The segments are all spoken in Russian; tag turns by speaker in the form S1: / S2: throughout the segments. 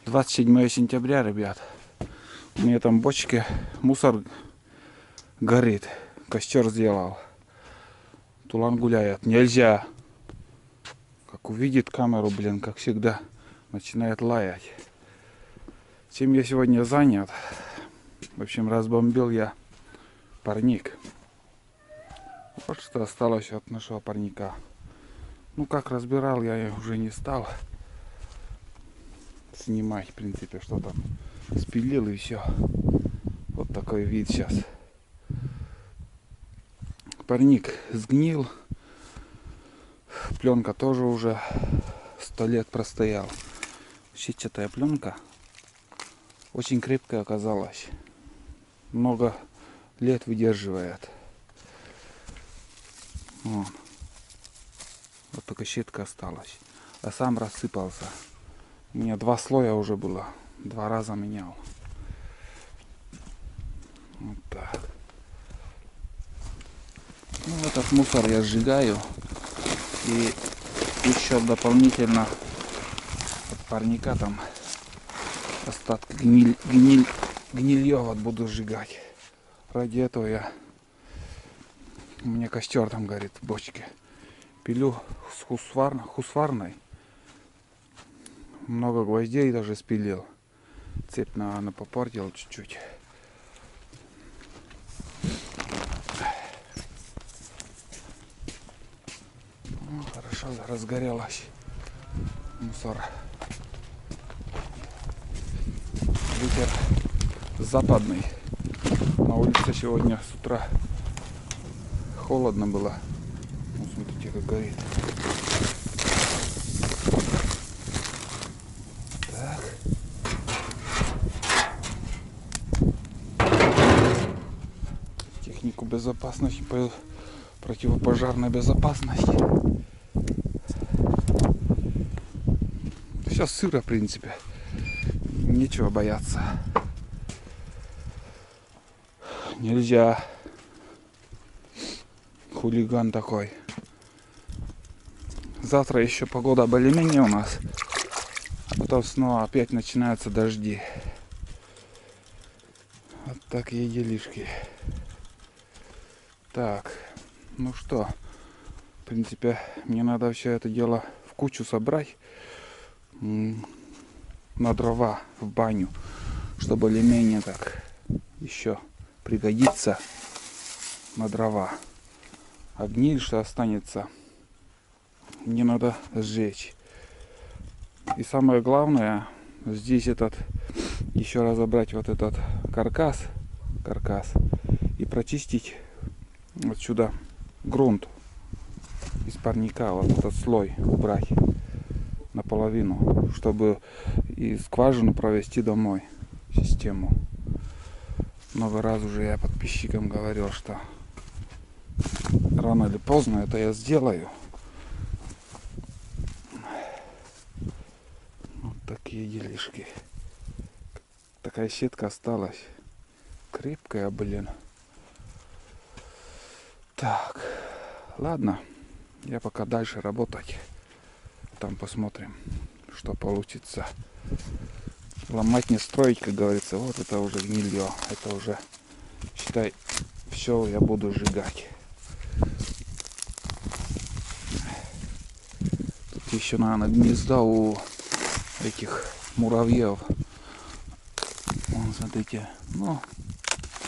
S1: 27 сентября, ребят. У меня там в бочке мусор горит. Костер сделал. Тулан гуляет. Нельзя. Как увидит камеру, блин, как всегда, начинает лаять. Чем я сегодня занят? В общем, разбомбил я парник. Вот что осталось от нашего парника. Ну, как разбирал, я уже не стал снимать, в принципе, что там. Спилил и все. Вот такой вид сейчас. Парник сгнил. Пленка тоже уже 100 лет простоял. Щитчатая пленка. Очень крепкая оказалась. Много лет выдерживает. Вот только щетка осталась. А сам рассыпался. У меня 2 слоя уже было. 2 раза менял. Вот так. Ну, этот мусор я сжигаю. И еще дополнительно от парника там остатки гнилье вот буду сжигать. Ради этого у меня костер там горит в бочке. Пилю с хусварной. Много гвоздей даже спилил. Цепь, наверное, попортил чуть-чуть. Ну, хорошо разгорелась мусор. Ветер западный. На улице сегодня с утра холодно было. Ну, смотрите, как горит. Так. Технику безопасности, противопожарной безопасности. Сейчас сыро, в принципе. Нечего бояться. Нельзя. Хулиган такой. Завтра еще погода более-менее у нас. А потом снова опять начинаются дожди. Вот такие делишки. Так. Ну что. В принципе, мне надо все это дело в кучу собрать. На дрова в баню. Чтобы более-менее так еще пригодится на дрова. А гниль, что останется, не надо сжечь. И самое главное, здесь еще разобрать вот этот каркас и прочистить отсюда грунт из парника, вот этот слой убрать наполовину, чтобы и скважину провести домой, систему. Много раз уже я подписчикам говорил, что рано или поздно это я сделаю. Вот такие делишки. Такая сетка осталась. Крепкая, блин. Так. Ладно. Я пока дальше работать. Там посмотрим, что получится. Ломать не строить, как говорится. Вот это уже гнилье. Это уже, считай, все я буду сжигать. Тут еще, наверное, гнезда у этих муравьев. Вон, смотрите. Ну,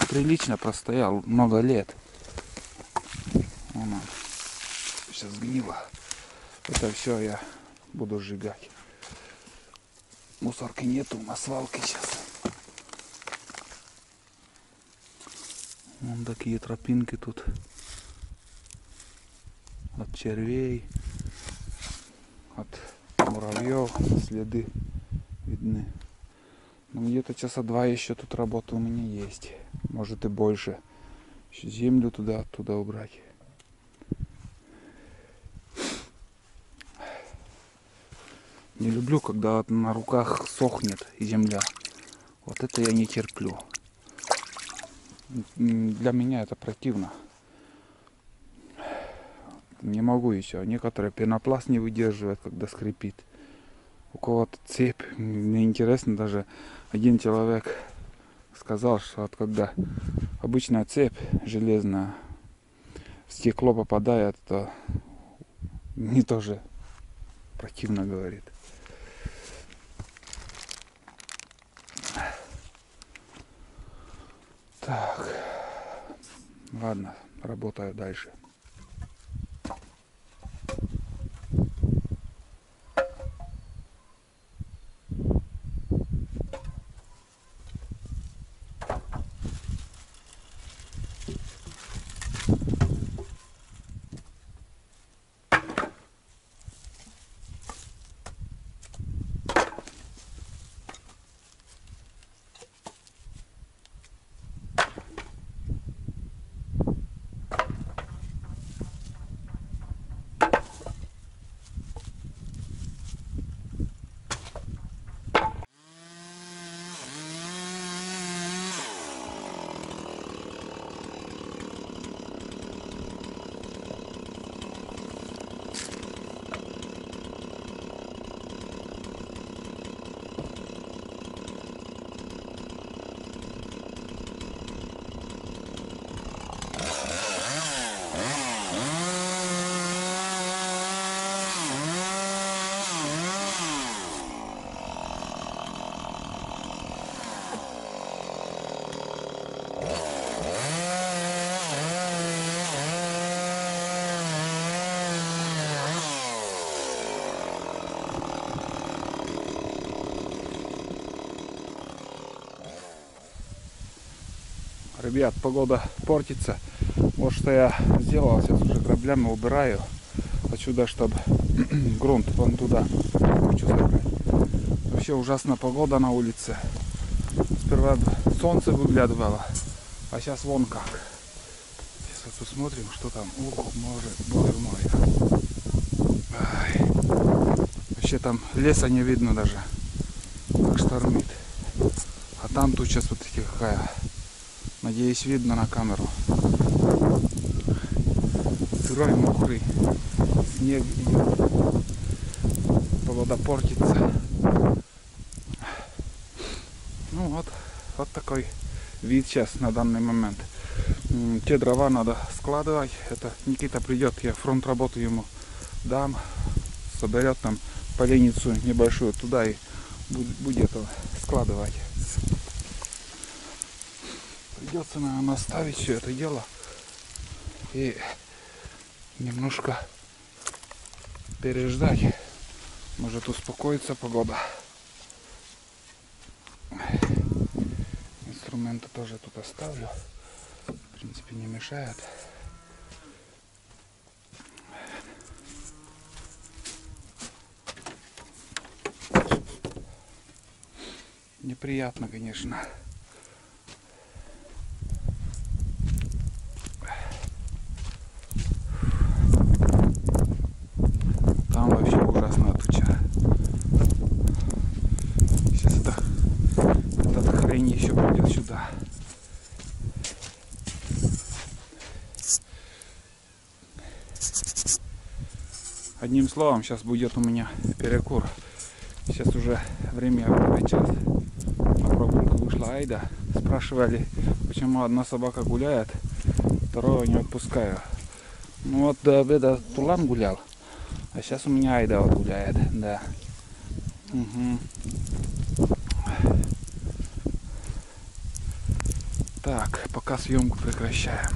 S1: прилично простоял много лет. Вон он. Сейчас сгнило. Это все я буду сжигать. Мусорки нету на свалке сейчас. Вон такие тропинки тут. От червей. От муравьев следы видны. Ну, где-то часа 2 еще тут работы у меня есть. Может и больше. Еще землю оттуда убрать. Не люблю, когда на руках сохнет земля. Вот это я не терплю. Для меня это противно. Не могу еще. Некоторые пенопласт не выдерживают, когда скрипит. у кого-то цепь. Мне интересно, даже один человек сказал, что вот когда обычная цепь железная в стекло попадает, то мне тоже противно, говорит. Так, ладно, работаю дальше. Ребят, погода портится. Вот что я сделал. Сейчас уже граблями убираю отсюда, чтобы грунт вон туда. Вообще ужасная погода на улице. Сперва солнце выглядывало, а сейчас вон как. Сейчас вот посмотрим, что там. Ого, боже мой. Ай. Вообще там леса не видно даже. Как штормит. А там туча, смотрите, какая. Надеюсь, видно на камеру. Сырой, мокрый. Снег идет. Погода портится. Ну вот такой вид сейчас на данный момент. Те дрова надо складывать. Это Никита придет, я фронт работу ему дам. Соберет там поленницу небольшую туда и будет складывать. Придется, наверное, оставить все это дело и немножко переждать. Может успокоится погода. Инструменты тоже тут оставлю. В принципе, не мешает. Неприятно, конечно. Там вообще ужасная туча. Сейчас эта хрень еще придет сюда. Одним словом, сейчас будет у меня перекур. Сейчас уже время 9 час. На прогулку вышла Айда. Спрашивали, почему одна собака гуляет, второго не отпускаю. Ну вот до обеда Тулан гулял. А сейчас у меня Айда вот гуляет, да. Угу. Так, пока съемку прекращаем.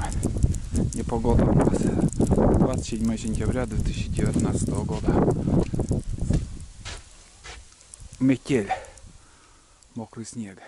S1: Непогода у нас. 27 сентября 2019 года. Метель. Мокрый снег.